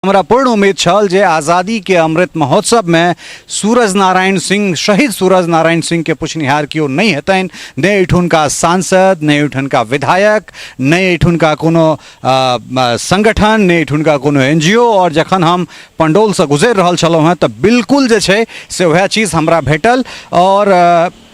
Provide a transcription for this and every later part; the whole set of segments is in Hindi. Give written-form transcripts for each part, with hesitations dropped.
हमरा पूर्ण उम्मीद छल जे आज़ादी के अमृत महोत्सव में सूरज नारायण सिंह शहीद सूरज नारायण सिंह के पुछनिहार केओ नहीं हेतनि, ने एहिठुनका सांसद, ने एहिठुनका विधायक, ने एहिठुनका कोनो संगठन, ने एहिठुनका कोनो NGO। और जखन हम पंडौल से गुजरि रहल छलहुँ हैं तऽ बिल्कुल जे छै से वह चीज़ हमरा भेटल। और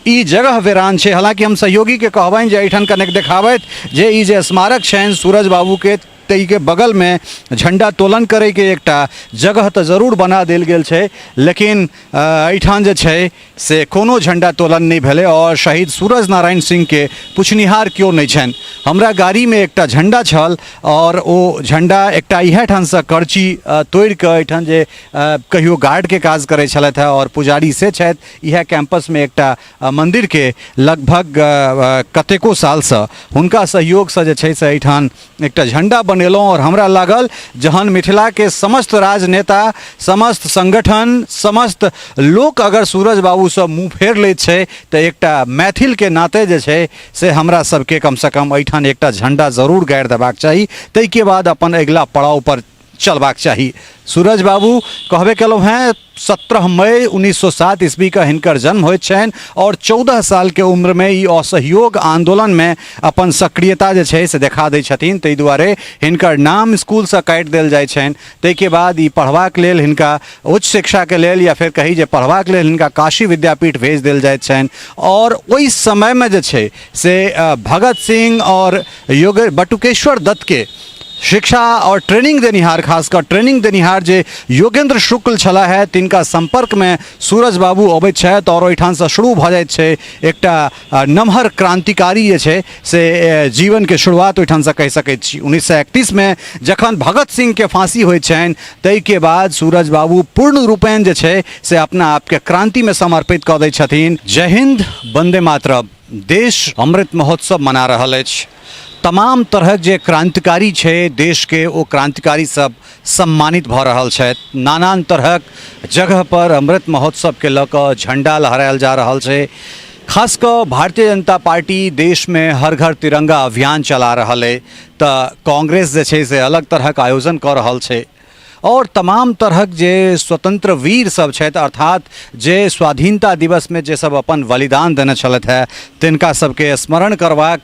ई जगह वीरान छै। हालांकि हम सहयोगी के कहबनि जे एहिठाम कनेक देखाबैत जे ई जे स्मारक छनि सूरज बाबू के तई के बगल में झंडा तोलन करे के एकटा जगह तो जरूर बना देल गेल छै, लेकिन एहिठाम जे छै से कोनो झंडा तोलन नहीं भेलै और शहीद सूरज नारायण सिंह के पुछनिहार केओ नहीं छनि। हमरा गाड़ी में एकटा झंडा छल और ओ झंडा एकटा इएह ठाम से करची तोड़ के एहिठाम जे कहियो गार्ड के काज करै छलथि है और पुजारी से छथि इएह कैंपस में एकटा मंदिर के लगभग कतेको साल से हुनका सहयोग से जे छै से एहिठाम एकटा झंडा बनेलहुँ। और हमरा लागल जहन मिथिला के समस्त राजनेता, समस्त संगठन, समस्त लोक अगर सूरज बाबू से मुँह फेर लैत छै तऽ एकटा मैथिल के नाते जे छै से हमरा सबके कम से कम एहिठाम एकटा झंडा जरूर गाड़ि देबाक चाही, ताहि के बाद अपन अगिला पड़ाव पर चलबाक चाही। सूरज बाबू कहबे केलहुँ हैं 17 मई 1907 ईस्वी का हिनकर जन्म होइत छनि और 14 साल के उम्र में ई असहयोग आंदोलन में अपन सक्रियता जे छै से देखा दै छथिन, ताहि दुआरे हिनकर नाम स्कूल से काटि देल जाइ छनि। ताहिके बाद ई पढ़बाक लेल हिनका उच्च शिक्षा के लेल या फिर कही जे पढ़बाक लेल हिनका काशी विद्यापीठ भेज देल जाइत छनि। और ओहि समय में जे छै से भगत सिंह और बटुकेश्वर दत्त के शिक्षा और ट्रेनिंग देनिहार, खासकर ट्रेनिंग देनिहार जे योगेंद्र शुक्ल छला है, तिनका संपर्क में सूरज बाबू अबैत छथि और ओहिठाम से शुरू भऽ जाइत छै एकटा नमहर क्रांतिकारी जे छै से जीवन के शुरुआत ओहिठाम से कहि सकैत छी। 1931 में जखन भगत सिंह के फांसी होइत छनि ताहि के बाद सूरज बाबू पूर्ण रूपेण जे छै से अपना आप के क्रांति में समर्पित कऽ दै छथिन। जय हिंद, वंदे मातरम। देश अमृत महोत्सव मना रहल अछि। तमाम तरहक जे क्रांतिकारी छै देश के ओ क्रांतिकारी सब सम्मानित भऽ रहल छथि। नानान तरहक जगह पर अमृत महोत्सव के लऽ कऽ झंडा लहरायल जा रहल छै। खास कऽ भारतीय जनता पार्टी देश में हर घर तिरंगा अभियान चला रहल है, तऽ कांग्रेस जे छै से अलग तरहक आयोजन कऽ रहल छै। और तमाम तरहक जे स्वतंत्र वीर सब छथि, अर्थात जे स्वाधीनता दिवस में जे सब अपन बलिदान देने छलथि है, तिनका सबके स्मरण करबाक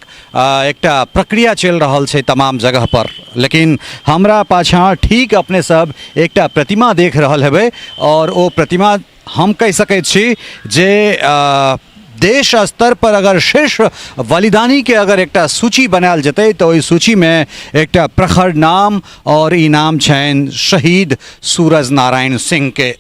एकटा प्रक्रिया चलि रहल छै तमाम जगह पर। लेकिन हमरा पाछाँ ठीक अपने सब एकटा प्रतिमा देख रहल हेबै और ओ प्रतिमा हम कहि सकैत छी जे देश स्तर पर अगर शीर्ष बलिदानी के अगर एकटा सूची बनायल जेतै तऽ ओहि सूची में एकटा प्रखर नाम और ई नाम छनि शहीद सूरज नारायण सिंह के।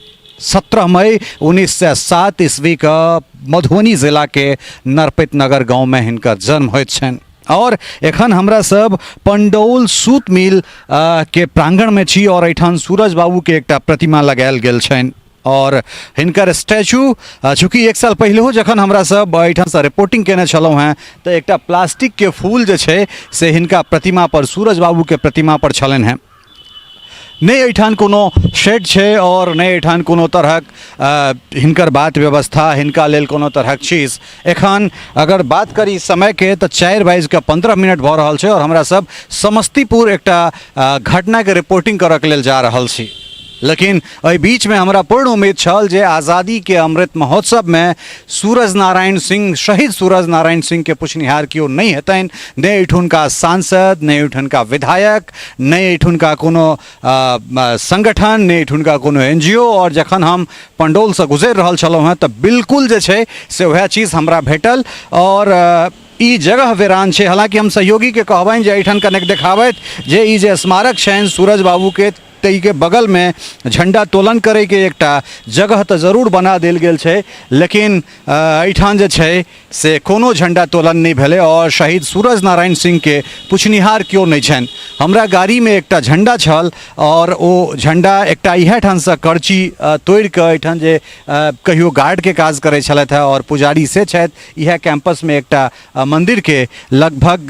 17 मई 1907 ईस्वी का मधुबनी जिला के नरपत नगर गाँव में हिनकर जन्म होइत छनि। और एखन हमरा सब पंडौल सूत मिल के प्रांगण में छी और एहिठाम सूरज बाबू के एकटा प्रतिमा लगायल गेल छनि और हिनकर स्टैचू चूँकि एक साल पहले जखन हमरा सब एहिठाम से रिपोर्टिंग केने छलहुँ हैं तो एकटा प्लास्टिक के फूल जे छै से हिनका प्रतिमा पर, सूरज बाबू के प्रतिमा पर छलनि हैं। नहीं एहिठाम कोनो शेड छै और नहीं एहिठाम कोनो तरहक हिनकर बात व्यवस्था, हिनका लेल कोनो तरहक चीज। एखन अगर बात करी समय के तो 4:15 भऽ रहल छै और हमरा सब समस्तीपुर एकटा घटना के रिपोर्टिंग करऽ के लेल जा रहल छी। लेकिन एहि बीच में हमरा पूर्ण उम्मीद छल जे आज़ादी के अमृत महोत्सव में सूरज नारायण सिंह शहीद सूरज नारायण सिंह के पुछनिहार केओ नहीं हेतनि, ने एहिठुनका सांसद, ने एहिठुनका विधायक, ने एहिठुनका कोनो संगठन, ने एहिठुनका कोनो NGO। और जखन हम पंडौल से गुजरि रहल छलहुँ हैं तऽ बिल्कुल जे छै से वह चीज़ हमरा भेटल और ई जगह वीरान छै। हालांकि हम सहयोगी के कहबनि जे एहिठाम कनेक देखाबैत जे ई जे स्मारक छनि सूरज बाबू के तई के बगल में झंडा तोलन करे के एकटा जगह तो जरूर बना देल गेल छै, लेकिन एहिठाम जे छै से कोनो झंडा तोलन नहीं भेलै और शहीद सूरज नारायण सिंह के पुछनिहार केओ नहीं छनि। हमरा गाड़ी में एकटा झंडा छल और ओ झंडा एकटा इएह ठाम से करची तोड़ के एहिठाम जे कहियो गार्ड के काज करै छलथि है और पुजारी से छथि इएह कैंपस में एकटा मंदिर के लगभग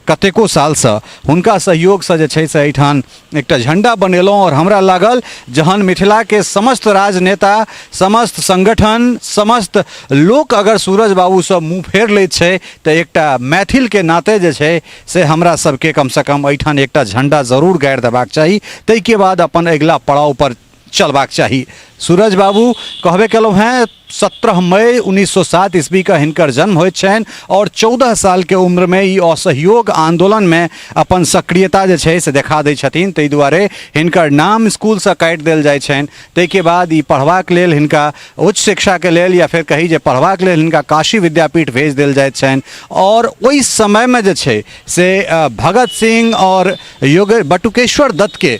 कतेको साल से हुनका सहयोग से जे छै से एहिठाम एकटा झंडा बनेलहुँ और हमरा लागल जहन मिथिला के समस्त राजनेता, समस्त संगठन, समस्त लोक अगर सूरज बाबू से मुँह फेर लैत छै तऽ एकटा मैथिल के नाते जे छै से हमरा सबके कम से कम एहिठाम एकटा झंडा जरूर गाड़ि देबाक चाही, ताहिके बाद अपन अगिला पड़ाव पर चलबाक चाही। सूरज बाबू कहबे केलहुँ हैं 17 मई 1907 ईस्वी का हिनकर जन्म होइत छनि और 14 साल के उम्र में ई असहयोग आंदोलन में अपन सक्रियता जे छै से देखा दै छथिन, ताहि दुआरे हिनकर नाम स्कूल से काटि देल जाइ छनि। ताहिके बाद ई पढ़बाक लेल हिनका उच्च शिक्षा के लेल या फिर कही जे पढ़बाक लेल हिनका काशी विद्यापीठ भेज देल जाइत छनि और ओहि समय में जे छै से भगत सिंह और बटुकेश्वर दत्त के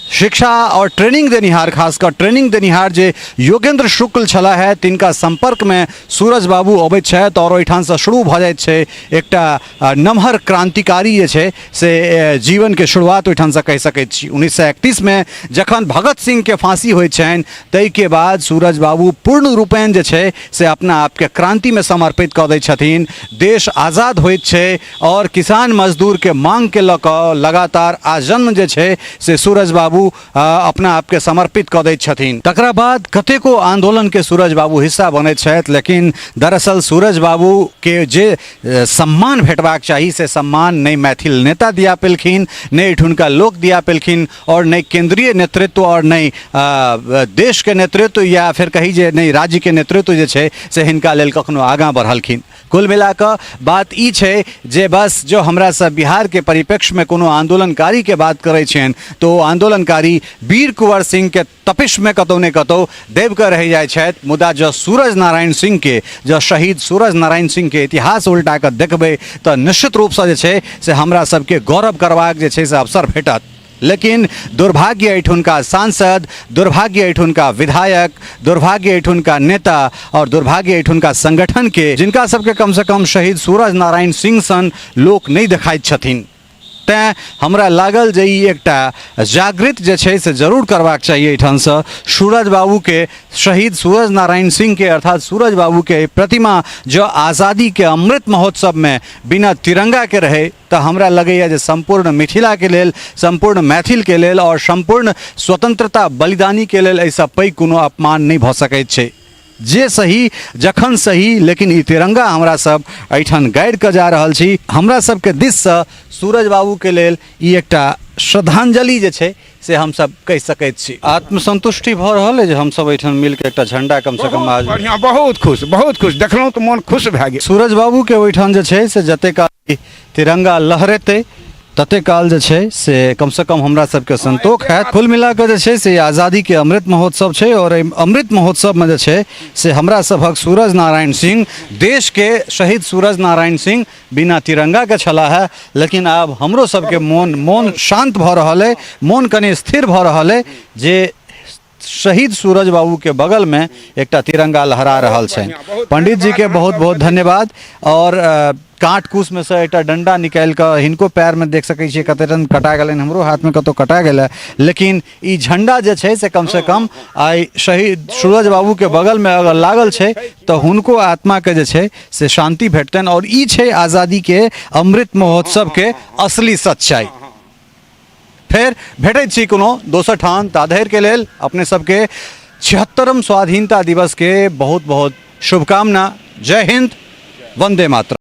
शिक्षा और ट्रेनिंग देनिहार, खासकर ट्रेनिंग देनिहार जे योगेंद्र शुक्ल छला है, तिनका संपर्क में सूरज बाबू अबैत छथि और ओहिठाम से शुरू भऽ जाइत छै एकटा नमहर क्रांतिकारी जे छै से जीवन के शुरुआत ओहिठाम से कहि सकैत छी। 1931 में जखन भगत सिंह के फांसी होइत छनि ताहिके बाद सूरज बाबू पूर्ण रूपेण जे छै से अपना आप के क्रांति में समर्पित कऽ दै छथिन। देश आज़ाद होइत छै और किसान मजदूर के मांग के लऽ कऽ लगातार आजन्म जे छै से सूरज बाबू अपना आप के समर्पित कऽ दैत छथिन। तकरा बाद कतेको आंदोलन के सूरज बाबू हिस्सा बनैत छथि, लेकिन दरअसल सूरज बाबू के जे सम्मान भेटबाक चाही से सम्मान नहीं मैथिल नेता दिया पेलखिन, नहीं एहिठुनका लोक दिया पेलखिन और नहीं केंद्रीय नेतृत्व और नहीं देश के नेतृत्व या फिर कही जे नहीं राज्य के नेतृत्व जे छै से हिनका लेल कखनो आगाँ बढ़लखिन। कुल मिला कऽ बात ई छै जे बस जो हमरा सब बिहार के परिप्रेक्ष्य में कोनो आंदोलनकारी के बात करै छियनि तो आंदोलनकारी वीर कुंवर सिंह के तपिश में कतौ ने कतौ देव के रह जाय छथि, मुदा जो सूरज नारायण सिंह के, जो शहीद सूरज नारायण सिंह के इतिहास उल्टा कऽ देखबै तऽ निश्चित रूप से जे छै से हमरा सबके गौरव करबाक जे छै से अवसर भेटत। लेकिन दुर्भाग्य एहिठुनका सांसद, दुर्भाग्य एहिठुनका विधायक, दुर्भाग्य एहिठुनका नेता और दुर्भाग्य एहिठुनका संगठन के जिनका सबके कम से कम शहीद सूरज नारायण सिंह सन लोक नहीं देखाइत छथिन। तैं हमरा लागल जे ई एकटा जागृत जे छै से जरूर करबाक चाहिए एहिठाम से सूरज बाबू के, शहीद सूरज नारायण सिंह के अर्थात सूरज बाबू के प्रतिमा जो आज़ादी के अमृत महोत्सव में बिना तिरंगा के रहे तो हमरा लगैया जे संपूर्ण मिथिला के लेल, संपूर्ण मैथिल के लेल और संपूर्ण स्वतंत्रता बलिदानी के लेल एहिसँ पैघ कोनो अपमान नहीं भऽ सकैत छै। जे सही जखन सही, लेकिन ई तिरंगा हमरा सब एहिठाम गाड़ि कऽ जा रहल छी। हमरा सबके दिससँ सूरज बाबू के लेल ई एकटा श्रद्धांजलि जे छै से हम सब कहि सकैत छी। आत्मसंतुष्टि भऽ रहल है जे हम सब एहिठाम मिल के एकटा झंडा कम से कम आज बढ़िया, बहुत खुश देखलहुँ तो मन खुश भए गेल। सूरज बाबू के ओहिठाम जे छै से जते काल तिरंगा लहरेतै तते काल जे छै से कम से कम हमरा सबके संतोष है। कुल मिला कऽ जे छै से आज़ादी के अमृत महोत्सव छै और अमृत महोत्सव में जे छै से हमरा सबहक सूरज नारायण सिंह, देश के शहीद सूरज नारायण सिंह बिना तिरंगा के छला है, लेकिन आब हमरो सबके मोन शांत भऽ रहल है, मोन कनि स्थिर भऽ रहल है जे शहीद सूरज बाबू के बगल में एकटा तिरंगा लहरा रहल छै। पंडित जी के बहुत बहुत धन्यवाद। और काट कूस में से एकटा डंडा निकाल कर हिनको पैर में देख सकै छियै कते रन कटा गेलै, हमरो हाथ में कतौ कटा गेलै, लेकिन ई झंडा जे छै से कम से कम आइ शहीद सूरज बाबू के बगल में अगर लागल छै तो हुनको आत्मा के जे छै से शांति भेटतनि और ई छै आज़ादी के अमृत महोत्सव के असली सच्चाई। फिर भेटैत छी कोनो दोसर ठाम, ताधरि के लेल अपने सबके 76वें स्वाधीनता दिवस के बहुत बहुत शुभकामना। जय हिंद, वंदे मातरम।